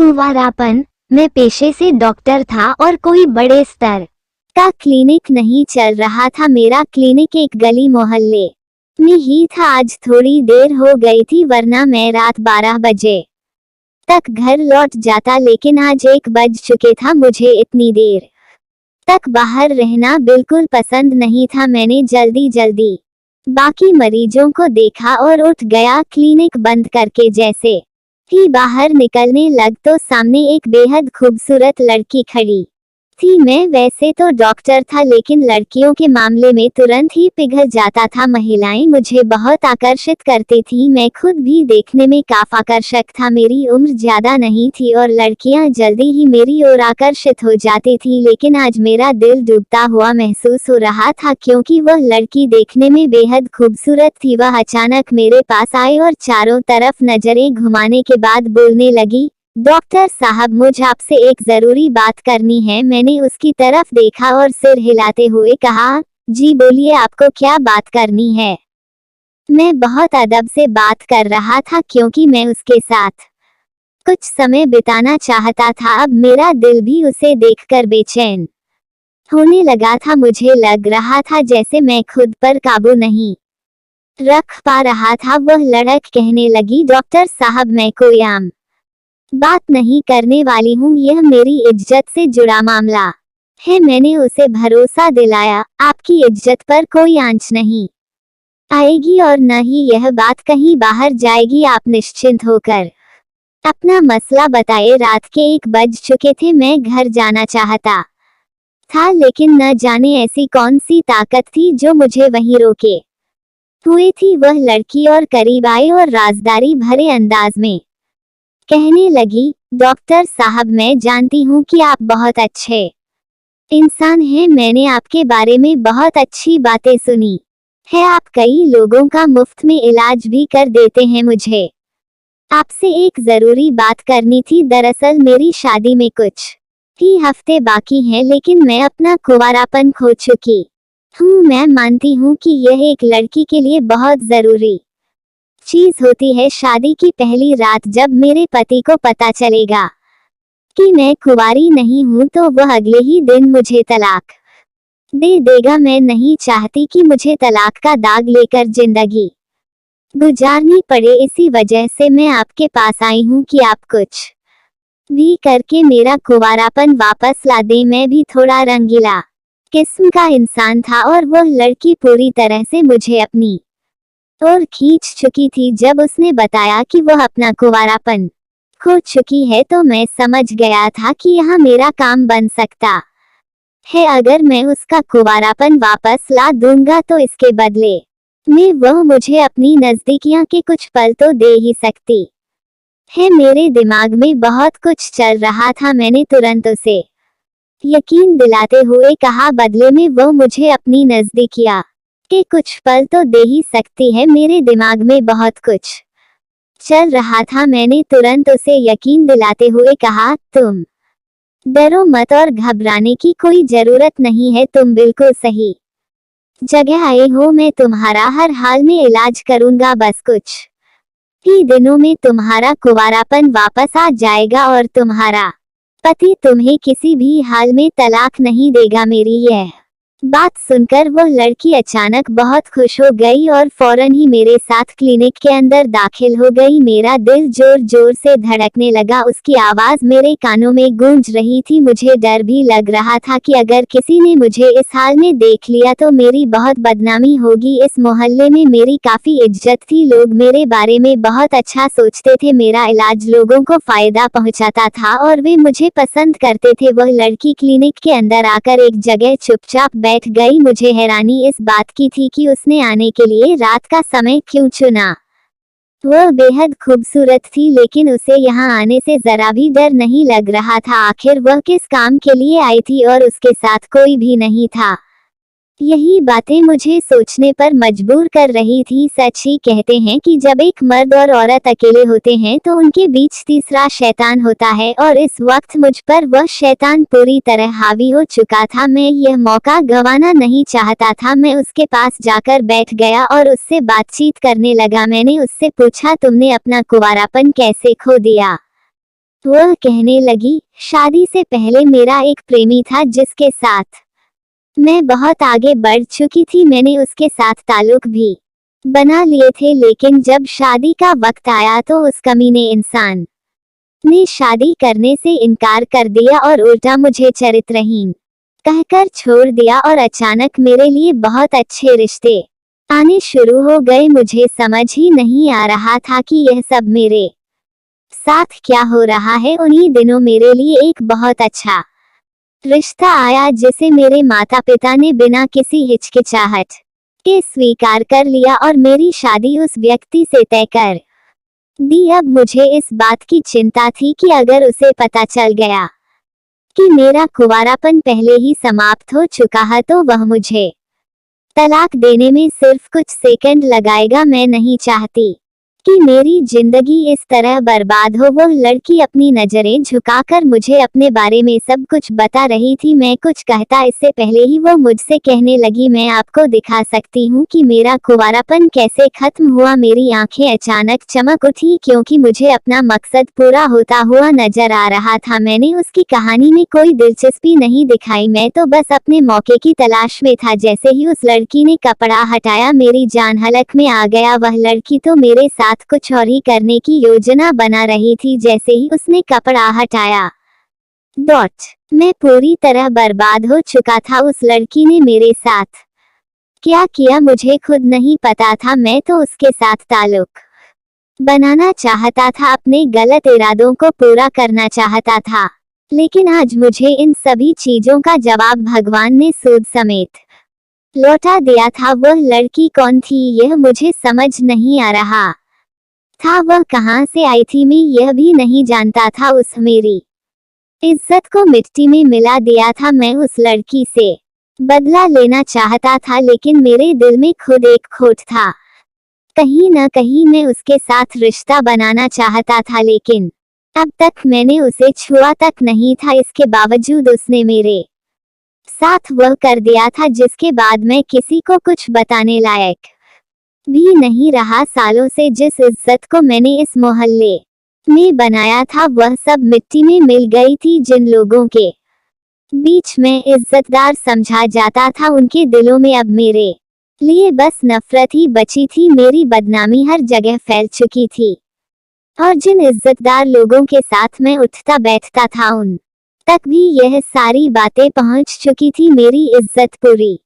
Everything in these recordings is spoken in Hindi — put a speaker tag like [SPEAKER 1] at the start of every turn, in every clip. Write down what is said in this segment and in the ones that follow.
[SPEAKER 1] कुंवारापन। मैं पेशे से डॉक्टर था और कोई बड़े स्तर का क्लिनिक नहीं चल रहा था। मेरा क्लिनिक एक गली मोहल्ले में ही था। आज थोड़ी देर हो गई थी, वरना मैं रात 12 बजे तक घर लौट जाता, लेकिन आज 1 बज चुके था। मुझे इतनी देर तक बाहर रहना बिल्कुल पसंद नहीं था। मैंने जल्दी जल्दी बाकी मरीजों को देखा और उठ गया। क्लिनिक बंद करके जैसे ही बाहर निकलने लग तो सामने एक बेहद खूबसूरत लड़की खड़ी थी। मैं वैसे तो डॉक्टर था, लेकिन लड़कियों के मामले में तुरंत ही पिघल जाता था। महिलाएं मुझे बहुत आकर्षित करती थी। मैं खुद भी देखने में काफी आकर्षक था। मेरी उम्र ज्यादा नहीं थी और लड़कियां जल्दी ही मेरी ओर आकर्षित हो जाती थी, लेकिन आज मेरा दिल डूबता हुआ महसूस हो रहा था, क्योंकि वह लड़की देखने में बेहद खूबसूरत थी। वह अचानक मेरे पास आई और चारों तरफ नजरें घुमाने के बाद बोलने लगी, डॉक्टर साहब, मुझे आपसे एक जरूरी बात करनी है। मैंने उसकी तरफ देखा और सिर हिलाते हुए कहा, जी बोलिए, आपको क्या बात करनी है। मैं बहुत अदब से बात कर रहा था, क्योंकि मैं उसके साथ कुछ समय बिताना चाहता था। अब मेरा दिल भी उसे देखकर बेचैन होने लगा था। मुझे लग रहा था जैसे मैं खुद पर काबू नहीं रख पा रहा था। वह लड़क कहने लगी, डॉक्टर साहब, मैं कोई आम बात नहीं करने वाली हूँ, यह मेरी इज्जत से जुड़ा मामला है। मैंने उसे भरोसा दिलाया, आपकी इज्जत पर कोई आंच नहीं आएगी और न ही यह बात कहीं बाहर जाएगी। आप निश्चिंत होकर अपना मसला बताए। रात के 1 बज चुके थे। मैं घर जाना चाहता था, लेकिन न जाने ऐसी कौन सी ताकत थी जो मुझे वहीं रोके हुए थी। वह लड़की और करीब आई और राजदारी भरे अंदाज में कहने लगी, डॉक्टर साहब, मैं जानती हूँ कि आप बहुत अच्छे इंसान हैं। मैंने आपके बारे में बहुत अच्छी बातें सुनी है। आप कई लोगों का मुफ्त में इलाज भी कर देते हैं। मुझे आपसे एक जरूरी बात करनी थी। दरअसल मेरी शादी में कुछ ही हफ्ते बाकी हैं, लेकिन मैं अपना कुंवारापन खो चुकी हूँ। मैं मानती हूँ कि यह एक लड़की के लिए बहुत जरूरी चीज होती है। शादी की पहली रात जब मेरे पति को पता चलेगा कि मैं कुंवारी नहीं हूँ, तो वह अगले ही दिन मुझे तलाक दे देगा। मैं नहीं चाहती कि मुझे तलाक का दाग लेकर जिंदगी गुजारनी पड़े। इसी वजह से मैं आपके पास आई हूँ कि आप कुछ भी करके मेरा कुंवारापन वापस ला दें। मैं भी थोड़ा रंगीला किस्म का इंसान था और वह लड़की पूरी तरह से मुझे अपनी और खींच चुकी थी। जब उसने बताया कि वह अपना कुंवारापन खो चुकी है, तो मैं समझ गया था कि यहाँ मेरा काम बन सकता है। अगर मैं उसका कुंवारापन वापस ला दूंगा, तो इसके बदले में वह मुझे अपनी नजदीकियां के कुछ पल तो दे ही सकती है। मेरे दिमाग में बहुत कुछ चल रहा था। मैंने तुरंत उसे यकीन दिलाते हुए कहा, बदले में वह मुझे अपनी नजदीकियां के कुछ पल तो दे ही सकती है। मेरे दिमाग में बहुत कुछ चल रहा था। मैंने तुरंत उसे यकीन दिलाते हुए कहा, तुम डरो मत और घबराने की कोई जरूरत नहीं है। तुम बिल्कुल सही जगह आए हो। मैं तुम्हारा हर हाल में इलाज करूंगा। बस कुछ ही दिनों में तुम्हारा कुंवारापन वापस आ जाएगा और तुम्हारा पति तुम्हें किसी भी हाल में तलाक नहीं देगा। मेरी यह बात सुनकर वह लड़की अचानक बहुत खुश हो गई और फौरन ही मेरे साथ क्लिनिक के अंदर दाखिल हो गई। मेरा दिल जोर जोर से धड़कने लगा। उसकी आवाज मेरे कानों में गूंज रही थी। मुझे डर भी लग रहा था कि अगर किसी ने मुझे इस हाल में देख लिया तो मेरी बहुत बदनामी होगी। इस मोहल्ले में मेरी काफी इज्जत थी। लोग मेरे बारे में बहुत अच्छा सोचते थे। मेरा इलाज लोगों को फायदा पहुंचाता था और वे मुझे पसंद करते थे। वह लड़की क्लिनिक के अंदर आकर एक जगह चुपचाप बैठ गई। मुझे हैरानी इस बात की थी कि उसने आने के लिए रात का समय क्यों चुना। वह बेहद खूबसूरत थी, लेकिन उसे यहाँ आने से जरा भी डर नहीं लग रहा था। आखिर वह किस काम के लिए आई थी और उसके साथ कोई भी नहीं था। यही बातें मुझे सोचने पर मजबूर कर रही थी। सच ही कहते हैं कि जब एक मर्द और औरत अकेले होते हैं तो उनके बीच तीसरा शैतान होता है, और इस वक्त मुझ पर वह शैतान पूरी तरह हावी हो चुका था। मैं यह मौका गंवाना नहीं चाहता था। मैं उसके पास जाकर बैठ गया और उससे बातचीत करने लगा। मैंने उससे पूछा, तुमने अपना कुंवारापन कैसे खो दिया। वह कहने लगी, शादी से पहले मेरा एक प्रेमी था जिसके साथ मैं बहुत आगे बढ़ चुकी थी। मैंने उसके साथ ताल्लुक भी बना लिए थे, लेकिन जब शादी का वक्त आया तो उस कमीने इंसान ने शादी करने से इनकार कर दिया और उल्टा मुझे चरित्रहीन कहकर छोड़ दिया और अचानक मेरे लिए बहुत अच्छे रिश्ते आने शुरू हो गए। मुझे समझ ही नहीं आ रहा था कि यह सब मेरे साथ क्या हो रहा है। उन्हीं दिनों मेरे लिए एक बहुत अच्छा रिश्ता आया जिसे मेरे माता पिता ने बिना किसी हिचकिचाहट के स्वीकार कर लिया और मेरी शादी उस व्यक्ति से तय कर दी। अब मुझे इस बात की चिंता थी कि अगर उसे पता चल गया कि मेरा कुंवारापन पहले ही समाप्त हो चुका है तो वह मुझे तलाक देने में सिर्फ कुछ सेकंड लगाएगा। मैं नहीं चाहती कि मेरी जिंदगी इस तरह बर्बाद हो। वो लड़की अपनी नजरें झुकाकर मुझे अपने बारे में सब कुछ बता रही थी। मैं कुछ कहता इससे पहले ही वो मुझसे कहने लगी, मैं आपको दिखा सकती हूँ कि मेरा कुंवारापन कैसे खत्म हुआ। मेरी आंखें अचानक चमक उठी क्योंकि मुझे अपना मकसद पूरा होता हुआ नजर आ रहा था। मैंने उसकी कहानी में कोई दिलचस्पी नहीं दिखाई, मैं तो बस अपने मौके की तलाश में था। जैसे ही उस लड़की ने कपड़ा हटाया मेरी जान हलक में आ गया। वह लड़की तो मेरे साथ कुछ और ही करने की योजना बना रही थी। जैसे ही उसने कपड़ा हटाया मैं पूरी तरह बर्बाद हो चुका था। उस लड़की ने मेरे साथ क्या किया मुझे खुद नहीं पता था। मैं तो उसके साथ ताल्लुक बनाना चाहता था, अपने गलत इरादों को पूरा करना चाहता था, लेकिन आज मुझे इन सभी चीजों का जवाब भगवान ने सूद समेत लौटा दिया था। वह लड़की कौन थी यह मुझे समझ नहीं आ रहा था। वह कहां से आई थी मैं यह भी नहीं जानता था। उस मेरी इज्जत को मिट्टी में मिला दिया था। मैं उस लड़की से बदला लेना चाहता था, लेकिन मेरे दिल में खुद एक खोट था। कहीं न कहीं मैं उसके साथ रिश्ता बनाना चाहता था, लेकिन अब तक मैंने उसे छुआ तक नहीं था। इसके बावजूद उसने मेरे साथ वह कर दिया था जिसके बाद मैं किसी को कुछ बताने लायक भी नहीं रहा। सालों से जिस इज्जत को मैंने इस मोहल्ले में बनाया था वह सब मिट्टी में मिल गई थी। जिन लोगों के बीच में इज्जतदार समझा जाता था उनके दिलों में अब मेरे लिए बस नफरत ही बची थी। मेरी बदनामी हर जगह फैल चुकी थी और जिन इज्जतदार लोगों के साथ मैं उठता बैठता था उन तक भी यह सारी बातें पहुंच चुकी थी। मेरी इज्जत पूरी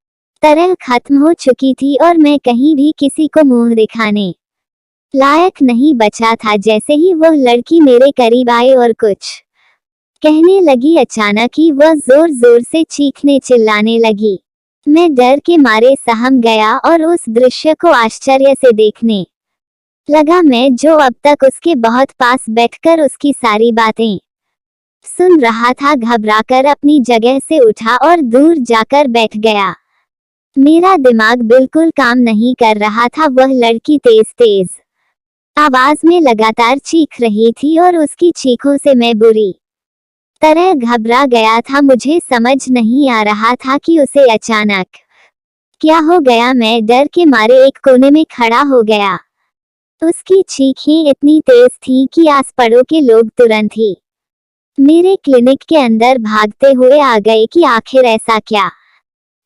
[SPEAKER 1] तरह खत्म हो चुकी थी और मैं कहीं भी किसी को मुंह दिखाने लायक नहीं बचा था। जैसे ही वह लड़की मेरे करीब आई और कुछ कहने लगी, अचानक ही वह जोर जोर से चीखने चिल्लाने लगी। मैं डर के मारे सहम गया और उस दृश्य को आश्चर्य से देखने लगा। मैं जो अब तक उसके बहुत पास बैठकर उसकी सारी बातें सुन रहा था, घबराकर अपनी जगह से उठा और दूर जाकर बैठ गया। मेरा दिमाग बिल्कुल काम नहीं कर रहा था। वह लड़की तेज तेज आवाज में लगातार चीख रही थी और उसकी चीखों से मैं बुरी तरह घबरा गया था। मुझे समझ नहीं आ रहा था कि उसे अचानक क्या हो गया। मैं डर के मारे एक कोने में खड़ा हो गया। उसकी चीखें इतनी तेज थीं कि आस पड़ोस के लोग तुरंत ही मेरे क्लिनिक के अंदर भागते हुए आ गए कि आखिर ऐसा क्या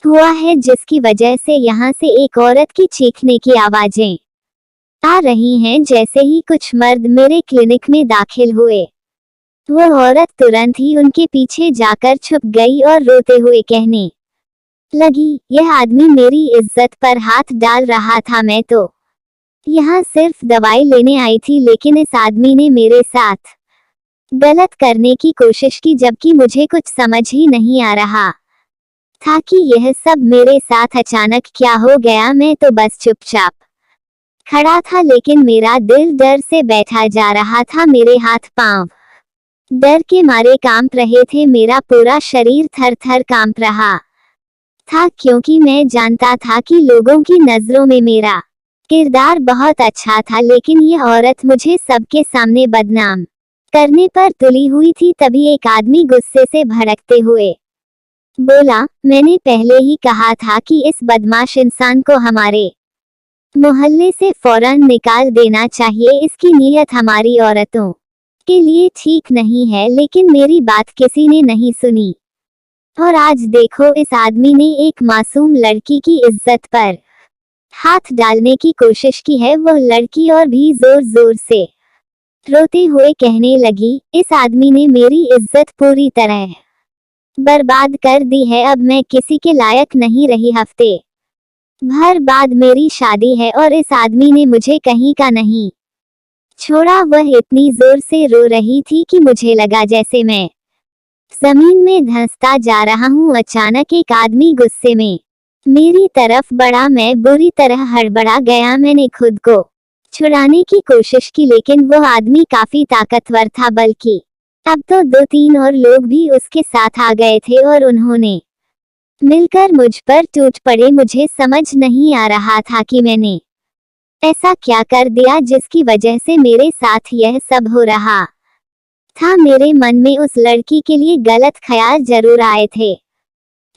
[SPEAKER 1] हुआ है जिसकी वजह से यहाँ से एक औरत की चीखने की आवाजें आ रही हैं। जैसे ही कुछ मर्द मेरे क्लिनिक में दाखिल हुए वह औरत तुरंत ही उनके पीछे जाकर छुप गई और रोते हुए कहने लगी, यह आदमी मेरी इज्जत पर हाथ डाल रहा था। मैं तो यहाँ सिर्फ दवाई लेने आई थी, लेकिन इस आदमी ने मेरे साथ गलत करने की कोशिश की, जबकि मुझे कुछ समझ ही नहीं आ रहा था कि यह सब मेरे साथ अचानक क्या हो गया। मैं तो बस चुपचाप खड़ा था, लेकिन मेरा दिल डर से बैठा जा रहा था। मेरे हाथ पांव डर के मारे कांप रहे थे। मेरा पूरा शरीर थर थर कांप रहा था, क्योंकि मैं जानता था कि लोगों की नजरों में मेरा किरदार बहुत अच्छा था, लेकिन यह औरत मुझे सबके सामने बदनाम करने पर तुली हुई थी। तभी एक आदमी गुस्से से भड़कते हुए बोला, मैंने पहले ही कहा था कि इस बदमाश इंसान को हमारे मोहल्ले से फौरन निकाल देना चाहिए। इसकी नीयत हमारी औरतों उसके लिए ठीक नहीं है, लेकिन मेरी बात किसी ने नहीं सुनी। और आज देखो, इस आदमी ने एक मासूम लड़की की इज्जत पर हाथ डालने की कोशिश की है। वो लड़की और भी जोर जोर से रोते हुए कहने लगी, इस आदमी ने मेरी इज्जत पूरी तरह बर्बाद कर दी है। अब मैं किसी के लायक नहीं रही। हफ्ते भर बाद मेरी शादी है और इस आदमी ने मुझे कहीं का नहीं छोड़ा। वह इतनी जोर से रो रही थी कि मुझे लगा जैसे मैं जमीन में धंसता जा रहा हूँ। अचानक एक आदमी गुस्से में मेरी तरफ बढ़ा। मैं बुरी तरह हड़बड़ा गया। मैंने खुद को छुड़ाने की कोशिश की, लेकिन वह आदमी काफी ताकतवर था। बल्कि अब तो 2-3 और लोग भी उसके साथ आ गए थे और उन्होंने मिलकर मुझ पर टूट पड़े। मुझे समझ नहीं आ रहा था कि मैंने ऐसा क्या कर दिया जिसकी वजह से मेरे साथ यह सब हो रहा था। मेरे मन में उस लड़की के लिए गलत ख्याल जरूर आए थे,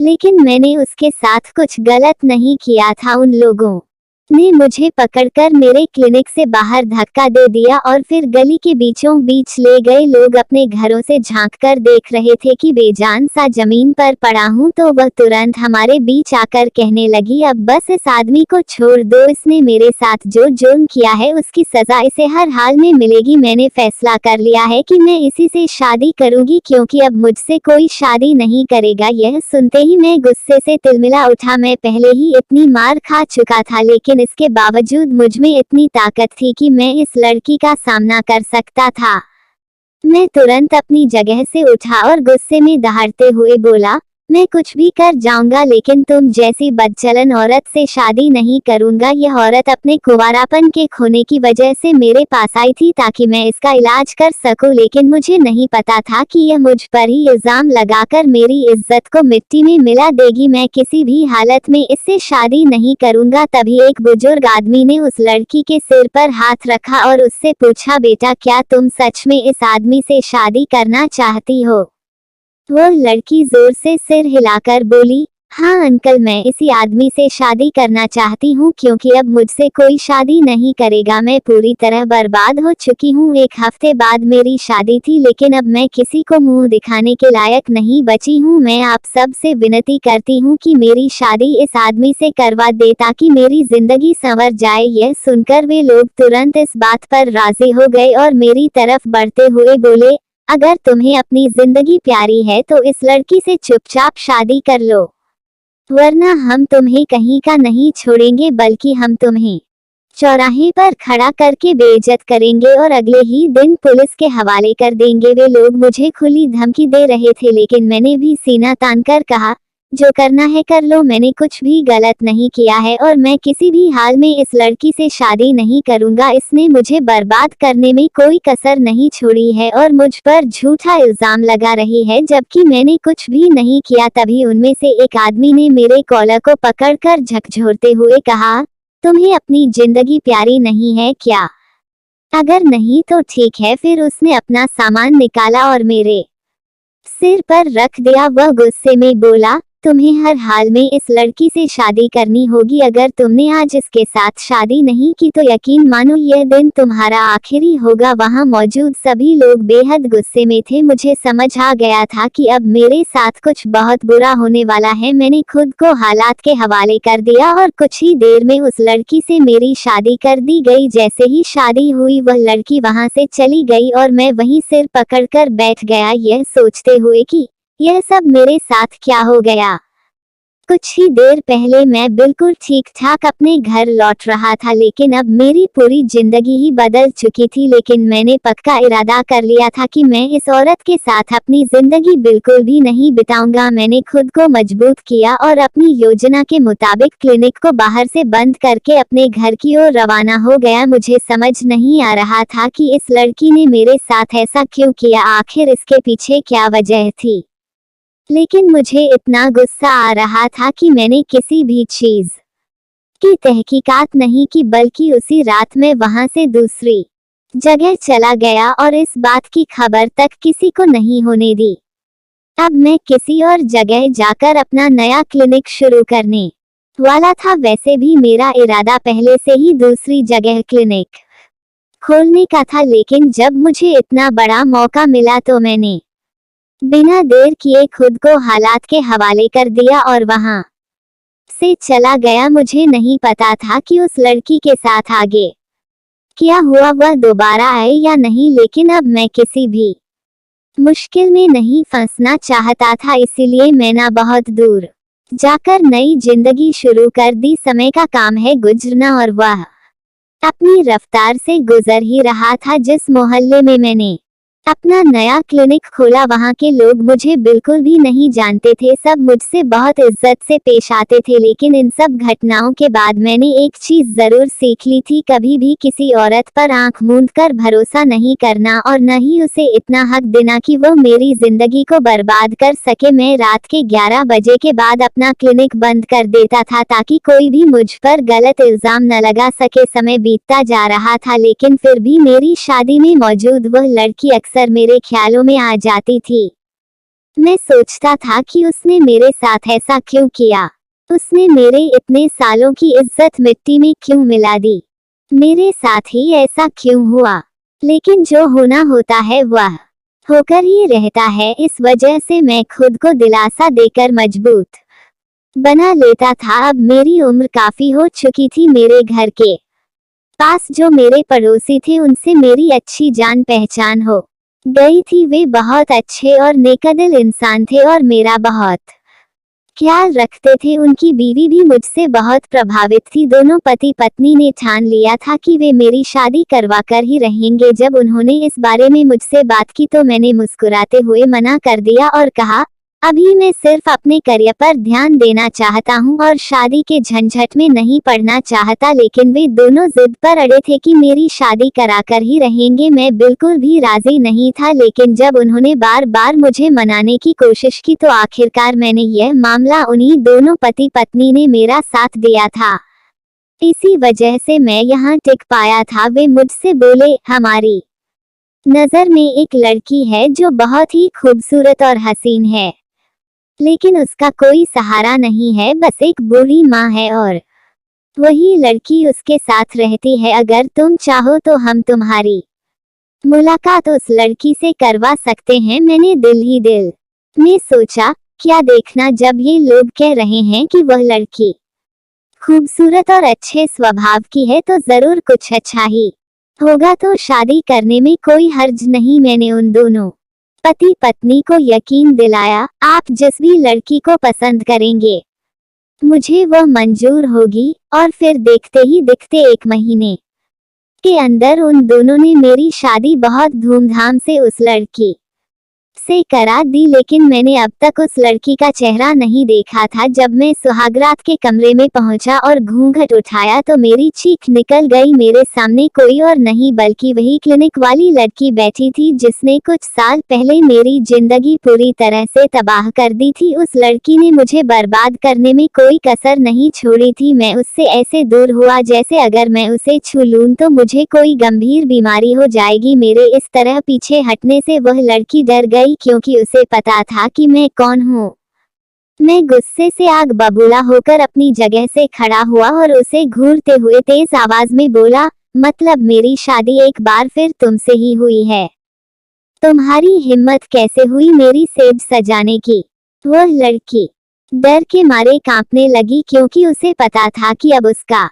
[SPEAKER 1] लेकिन मैंने उसके साथ कुछ गलत नहीं किया था। उन लोगों ने मुझे पकड़कर मेरे क्लिनिक से बाहर धक्का दे दिया और फिर गली के बीचों बीच ले गए। लोग अपने घरों से झांककर देख रहे थे कि बेजान सा जमीन पर पड़ा हूं, तो वह तुरंत हमारे बीच आकर कहने लगी, अब बस इस आदमी को छोड़ दो। इसने मेरे साथ जो जुर्म किया है उसकी सजा इसे हर हाल में मिलेगी। मैंने फैसला कर लिया है कि मैं इसी से शादी करूंगी, क्योंकि अब मुझसे कोई शादी नहीं करेगा। यह सुनते ही मैं गुस्से से तिलमिला उठा। मैं पहले ही इतनी मार खा चुका था, लेकिन इसके बावजूद मुझ में इतनी ताकत थी कि मैं इस लड़की का सामना कर सकता था। मैं तुरंत अपनी जगह से उठा और गुस्से में दहाड़ते हुए बोला, मैं कुछ भी कर जाऊंगा, लेकिन तुम जैसी बदचलन औरत से शादी नहीं करूंगा। यह औरत अपने कुंवारापन के खोने की वजह से मेरे पास आई थी ताकि मैं इसका इलाज कर सकूं, लेकिन मुझे नहीं पता था कि यह मुझ पर ही इल्जाम लगाकर मेरी इज्जत को मिट्टी में मिला देगी। मैं किसी भी हालत में इससे शादी नहीं करूंगा। तभी एक बुजुर्ग आदमी ने उस लड़की के सिर पर हाथ रखा और उससे पूछा, बेटा क्या तुम सच में इस आदमी से शादी करना चाहती हो? वो लड़की जोर से सिर हिलाकर बोली, हाँ अंकल, मैं इसी आदमी से शादी करना चाहती हूँ, क्योंकि अब मुझसे कोई शादी नहीं करेगा। मैं पूरी तरह बर्बाद हो चुकी हूँ। 1 हफ्ते बाद मेरी शादी थी, लेकिन अब मैं किसी को मुंह दिखाने के लायक नहीं बची हूँ। मैं आप सब से विनती करती हूँ कि मेरी शादी इस आदमी से करवा दे ताकि मेरी जिंदगी संवर जाए। यह सुनकर वे लोग तुरंत इस बात पर राजी हो गए और मेरी तरफ बढ़ते हुए बोले, अगर तुम्हें अपनी जिंदगी प्यारी है तो इस लड़की से चुपचाप शादी कर लो, वरना हम तुम्हें कहीं का नहीं छोड़ेंगे, बल्कि हम तुम्हें चौराहे पर खड़ा करके बेइज्जत करेंगे और अगले ही दिन पुलिस के हवाले कर देंगे। वे लोग मुझे खुली धमकी दे रहे थे, लेकिन मैंने भी सीना तानकर कहा, जो करना है कर लो, मैंने कुछ भी गलत नहीं किया है और मैं किसी भी हाल में इस लड़की से शादी नहीं करूंगा। इसने मुझे बर्बाद करने में कोई कसर नहीं छोड़ी है और मुझ पर झूठा इल्जाम लगा रही है, जबकि मैंने कुछ भी नहीं किया। तभी उनमें से एक आदमी ने मेरे कॉलर को पकड़कर झकझोरते हुए कहा, तुम्हें अपनी जिंदगी प्यारी नहीं है क्या? अगर नहीं तो ठीक है। फिर उसने अपना सामान निकाला और मेरे सिर पर रख दिया। वह गुस्से में बोला, तुम्हें हर हाल में इस लड़की से शादी करनी होगी। अगर तुमने आज इसके साथ शादी नहीं की तो यकीन मानो यह दिन तुम्हारा आखिरी होगा। वहां मौजूद सभी लोग बेहद गुस्से में थे। मुझे समझ आ गया था कि अब मेरे साथ कुछ बहुत बुरा होने वाला है। मैंने खुद को हालात के हवाले कर दिया और कुछ ही देर में उस लड़की से मेरी शादी कर दी गई। जैसे ही शादी हुई वह लड़की वहां से चली गई और मैं वहीं सिर पकड़कर बैठ गया, यह सोचते हुए कि यह सब मेरे साथ क्या हो गया। कुछ ही देर पहले मैं बिल्कुल ठीक ठाक अपने घर लौट रहा था, लेकिन अब मेरी पूरी जिंदगी ही बदल चुकी थी। लेकिन मैंने पक्का इरादा कर लिया था कि मैं इस औरत के साथ अपनी जिंदगी बिल्कुल भी नहीं बिताऊंगा। मैंने खुद को मजबूत किया और अपनी योजना के मुताबिक क्लिनिक को बाहर से बंद करके अपने घर की ओर रवाना हो गया। मुझे समझ नहीं आ रहा था कि इस लड़की ने मेरे साथ ऐसा क्यों किया, आखिर इसके पीछे क्या वजह थी। लेकिन मुझे इतना गुस्सा आ रहा था कि मैंने किसी भी चीज की तहकीकात नहीं की, बल्कि उसी रात में वहां से दूसरी जगह चला गया और इस बात की खबर तक किसी को नहीं होने दी। अब मैं किसी और जगह जाकर अपना नया क्लिनिक शुरू करने वाला था। वैसे भी मेरा इरादा पहले से ही दूसरी जगह क्लिनिक खोलने का था, लेकिन जब मुझे इतना बड़ा मौका मिला तो मैंने बिना देर किए खुद को हालात के हवाले कर दिया और वहां से चला गया। मुझे नहीं पता था कि उस लड़की के साथ आगे क्या हुआ, वह दोबारा आए या नहीं, लेकिन अब मैं किसी भी मुश्किल में नहीं फंसना चाहता था, इसीलिए मैंने बहुत दूर जाकर नई जिंदगी शुरू कर दी। समय का काम है गुजरना और वह अपनी रफ्तार से गुजर ही रहा था। जिस मोहल्ले में मैंने अपना नया क्लिनिक खोला वहां के लोग मुझे बिल्कुल भी नहीं जानते थे, सब मुझसे बहुत इज्जत से पेश आते थे। लेकिन इन सब घटनाओं के बाद मैंने एक चीज जरूर सीख ली थी, कभी भी किसी औरत पर आंख मूंद कर भरोसा नहीं करना और न ही उसे इतना हक देना कि वो मेरी जिंदगी को बर्बाद कर सके। मैं रात के 11 बजे के बाद अपना क्लिनिक बंद कर देता था ताकि कोई भी मुझ पर गलत इल्जाम न लगा सके। समय बीतता जा रहा था, लेकिन फिर भी मेरी शादी में मौजूद वह लड़की अक्सर मेरे ख्यालों में आ जाती थी। मैं सोचता था कि उसने मेरे साथ ऐसा क्यों किया, उसने मेरे इतने सालों की इज्जत मिट्टी में क्यों मिला दी, मेरे साथ ही ऐसा क्यों हुआ। लेकिन जो होना होता है वह होकर ही रहता है। इस वजह से मैं खुद को दिलासा देकर मजबूत बना लेता था। अब मेरी उम्र काफी हो चुकी थी। मेरे घर के पास जो मेरे पड़ोसी थे उनसे मेरी अच्छी जान पहचान हो गई थी। वे बहुत अच्छे और नेकदिल इंसान थे और मेरा बहुत ख्याल रखते थे। उनकी बीवी भी मुझसे बहुत प्रभावित थी। दोनों पति पत्नी ने ठान लिया था कि वे मेरी शादी करवा कर ही रहेंगे। जब उन्होंने इस बारे में मुझसे बात की तो मैंने मुस्कुराते हुए मना कर दिया और कहा, अभी मैं सिर्फ अपने करियर पर ध्यान देना चाहता हूं और शादी के झंझट में नहीं पड़ना चाहता। लेकिन वे दोनों जिद पर अड़े थे कि मेरी शादी कराकर ही रहेंगे। मैं बिल्कुल भी राजी नहीं था, लेकिन जब उन्होंने बार बार मुझे मनाने की कोशिश की तो आखिरकार मैंने यह मामला उन्हीं दोनों पति पत्नी ने मेरा साथ दिया था। इसी वजह से मैं यहाँ टिक पाया था। वे मुझसे बोले, हमारी नजर में एक लड़की है जो बहुत ही खूबसूरत और हसीन है, लेकिन उसका कोई सहारा नहीं है, बस एक बूढ़ी माँ है और वही लड़की उसके साथ रहती है। अगर तुम चाहो तो हम तुम्हारी मुलाकात उस लड़की से करवा सकते हैं। मैंने दिल ही दिल में सोचा, क्या देखना, जब ये लोग कह रहे हैं कि वह लड़की खूबसूरत और अच्छे स्वभाव की है तो जरूर कुछ अच्छा ही होगा, तो शादी करने में कोई हर्ज नहीं। मैंने उन दोनों पति पत्नी को यकीन दिलाया, आप जिस भी लड़की को पसंद करेंगे मुझे वह मंजूर होगी। और फिर देखते ही दिखते 1 महीने के अंदर उन दोनों ने मेरी शादी बहुत धूमधाम से उस लड़की से करा दी। लेकिन मैंने अब तक उस लड़की का चेहरा नहीं देखा था। जब मैं सुहागरात के कमरे में पहुंचा और घूंघट उठाया तो मेरी चीख निकल गई। मेरे सामने कोई और नहीं बल्कि वही क्लिनिक वाली लड़की बैठी थी जिसने कुछ साल पहले मेरी जिंदगी पूरी तरह से तबाह कर दी थी। उस लड़की ने मुझे बर्बाद करने में कोई कसर नहीं छोड़ी थी। मैं उससे ऐसे दूर हुआ जैसे अगर मैं उसे छू लूं तो मुझे कोई गंभीर बीमारी हो जाएगी। मेरे इस तरह पीछे हटने से वह लड़की डर गई क्योंकि उसे पता था कि मैं कौन हूँ। मैं गुस्से से आग बबूला होकर अपनी जगह से खड़ा हुआ और उसे घूरते हुए तेज आवाज में बोला, मतलब मेरी शादी एक बार फिर तुमसे ही हुई है? तुम्हारी हिम्मत कैसे हुई मेरी सेज सजाने की? वह लड़की डर के मारे कांपने लगी क्योंकि उसे पता था कि अब उसका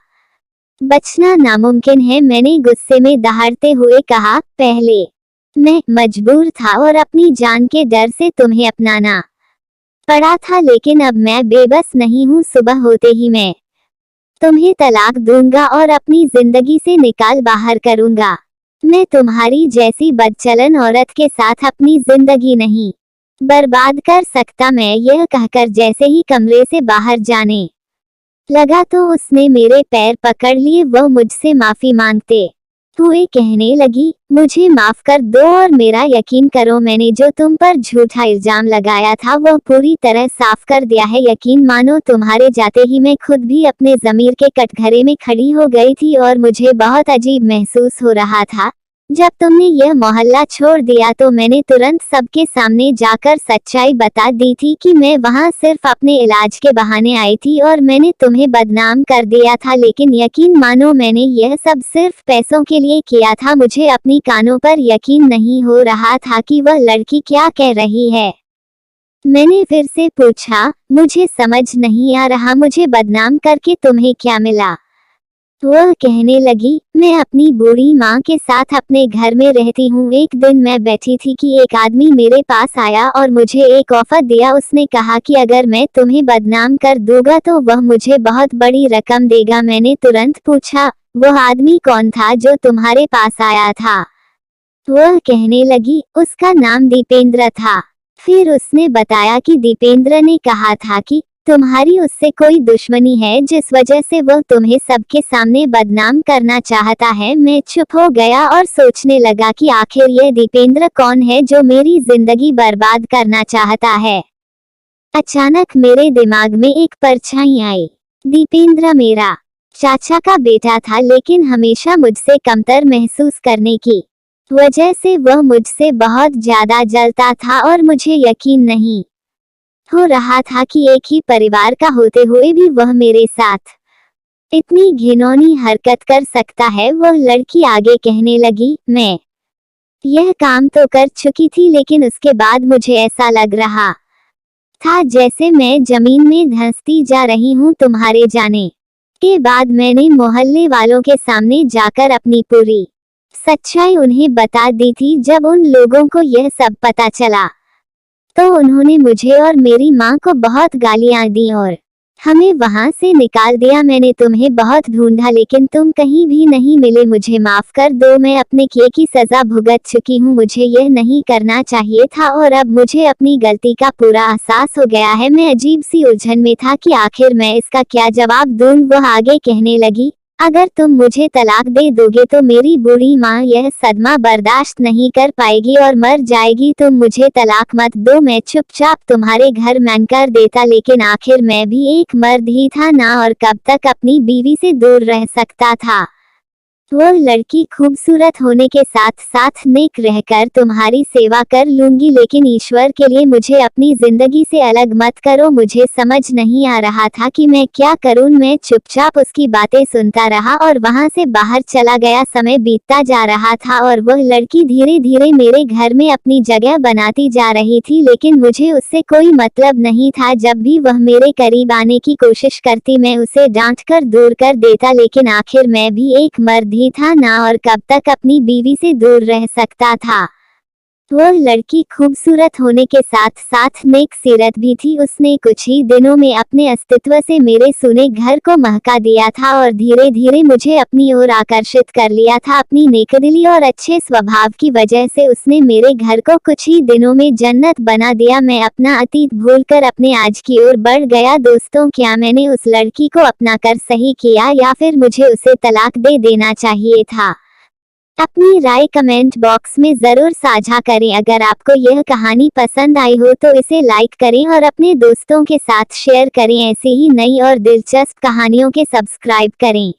[SPEAKER 1] बचना नामुमकिन है। मैंने गुस्से में दहाड़ते हुए कहा, पहले मैं मजबूर था और अपनी जान के डर से तुम्हें अपनाना पड़ा था, लेकिन अब मैं बेबस नहीं हूँ। सुबह होते ही मैं तुम्हें तलाक दूंगा और अपनी जिंदगी से निकाल बाहर करूंगा। मैं तुम्हारी जैसी बदचलन औरत के साथ अपनी जिंदगी नहीं बर्बाद कर सकता। मैं यह कहकर जैसे ही कमरे से बाहर जाने लगा तो उसने मेरे पैर पकड़ लिए। वह मुझसे माफी मांगते हुए कहने लगी, मुझे माफ कर दो और मेरा यकीन करो, मैंने जो तुम पर झूठा इल्जाम लगाया था वह पूरी तरह साफ कर दिया है। यकीन मानो तुम्हारे जाते ही मैं खुद भी अपने ज़मीर के कटघरे में खड़ी हो गई थी और मुझे बहुत अजीब महसूस हो रहा था। जब तुमने यह मोहल्ला छोड़ दिया तो मैंने तुरंत सबके सामने जाकर सच्चाई बता दी थी कि मैं वहां सिर्फ अपने इलाज के बहाने आई थी और मैंने तुम्हें बदनाम कर दिया था, लेकिन यकीन मानो मैंने यह सब सिर्फ पैसों के लिए किया था। मुझे अपनी कानों पर यकीन नहीं हो रहा था कि वह लड़की क्या कह रही है। मैंने फिर से पूछा, मुझे समझ नहीं आ रहा, मुझे बदनाम करके तुम्हें क्या मिला? वह कहने लगी, मैं अपनी बूढ़ी माँ के साथ अपने घर में रहती हूँ। एक दिन मैं बैठी थी कि एक आदमी मेरे पास आया और मुझे एक ऑफर दिया। उसने कहा कि अगर मैं तुम्हें बदनाम कर दूंगा तो वह मुझे बहुत बड़ी रकम देगा। मैंने तुरंत पूछा, वह आदमी कौन था जो तुम्हारे पास आया था? वह कहने लगी, उसका नाम दीपेंद्र था। फिर उसने बताया कि दीपेंद्र ने कहा था कि तुम्हारी उससे कोई दुश्मनी है जिस वजह से वह तुम्हें सबके सामने बदनाम करना चाहता है। मैं चुप हो गया और सोचने लगा कि आखिर यह दीपेंद्र कौन है जो मेरी जिंदगी बर्बाद करना चाहता है। अचानक मेरे दिमाग में एक परछाई आई। दीपेंद्र मेरा चाचा का बेटा था, लेकिन हमेशा मुझसे कमतर महसूस करने की वजह से वह मुझसे बहुत ज्यादा जलता था और मुझे यकीन नहीं हो रहा था कि एक ही परिवार का होते हुए भी वह मेरे साथ इतनी घिनौनी हरकत कर सकता है। वह लड़की आगे कहने लगी, मैं यह काम तो कर चुकी थी, लेकिन उसके बाद मुझे ऐसा लग रहा था जैसे मैं जमीन में धंसती जा रही हूँ। तुम्हारे जाने के बाद मैंने मोहल्ले वालों के सामने जाकर अपनी पूरी सच्चाई उन्हें बता दी थी। जब उन लोगों को यह सब पता चला तो उन्होंने मुझे और मेरी माँ को बहुत गालियाँ दी और हमें वहाँ से निकाल दिया। मैंने तुम्हें बहुत ढूंढा, लेकिन तुम कहीं भी नहीं मिले। मुझे माफ कर दो, मैं अपने किए की सजा भुगत चुकी हूँ। मुझे यह नहीं करना चाहिए था और अब मुझे अपनी गलती का पूरा एहसास हो गया है। मैं अजीब सी उलझन में था कि आखिर मैं इसका क्या जवाब दूँ। वह आगे कहने लगी, अगर तुम मुझे तलाक दे दोगे तो मेरी बूढ़ी माँ यह सदमा बर्दाश्त नहीं कर पाएगी और मर जाएगी। तुम मुझे तलाक मत दो, मैं चुपचाप तुम्हारे घर मैन कर देता, लेकिन आखिर मैं भी एक मर्द ही था ना, और कब तक अपनी बीवी से दूर रह सकता था। वह लड़की खूबसूरत होने के साथ साथ नेक रहकर तुम्हारी सेवा कर लूंगी, लेकिन ईश्वर के लिए मुझे अपनी जिंदगी से अलग मत करो। मुझे समझ नहीं आ रहा था कि मैं क्या करूं। मैं चुपचाप उसकी बातें सुनता रहा और वहां से बाहर चला गया। समय बीतता जा रहा था और वह लड़की धीरे धीरे मेरे घर में अपनी जगह बनाती जा रही थी, लेकिन मुझे उससे कोई मतलब नहीं था। जब भी वह मेरे करीब आने की कोशिश करती मैं उसे डांट कर दूर कर देता, लेकिन आखिर मैं भी एक मर्द ही था ना, और कब तक अपनी बीवी से दूर रह सकता था। वह लड़की खूबसूरत होने के साथ साथ नेक सीरत भी थी। उसने कुछ ही दिनों में अपने अस्तित्व से मेरे सुने घर को महका दिया था और धीरे धीरे मुझे अपनी ओर आकर्षित कर लिया था। अपनी नेकदिली और अच्छे स्वभाव की वजह से उसने मेरे घर को कुछ ही दिनों में जन्नत बना दिया। मैं अपना अतीत भूलकर अपने आज की ओर बढ़ गया। दोस्तों, क्या मैंने उस लड़की को अपनाकर सही किया या फिर मुझे उसे तलाक दे देना चाहिए था? अपनी राय कमेंट बॉक्स में जरूर साझा करें। अगर आपको यह कहानी पसंद आई हो तो इसे लाइक करें और अपने दोस्तों के साथ शेयर करें। ऐसे ही नई और दिलचस्प कहानियों के सब्सक्राइब करें।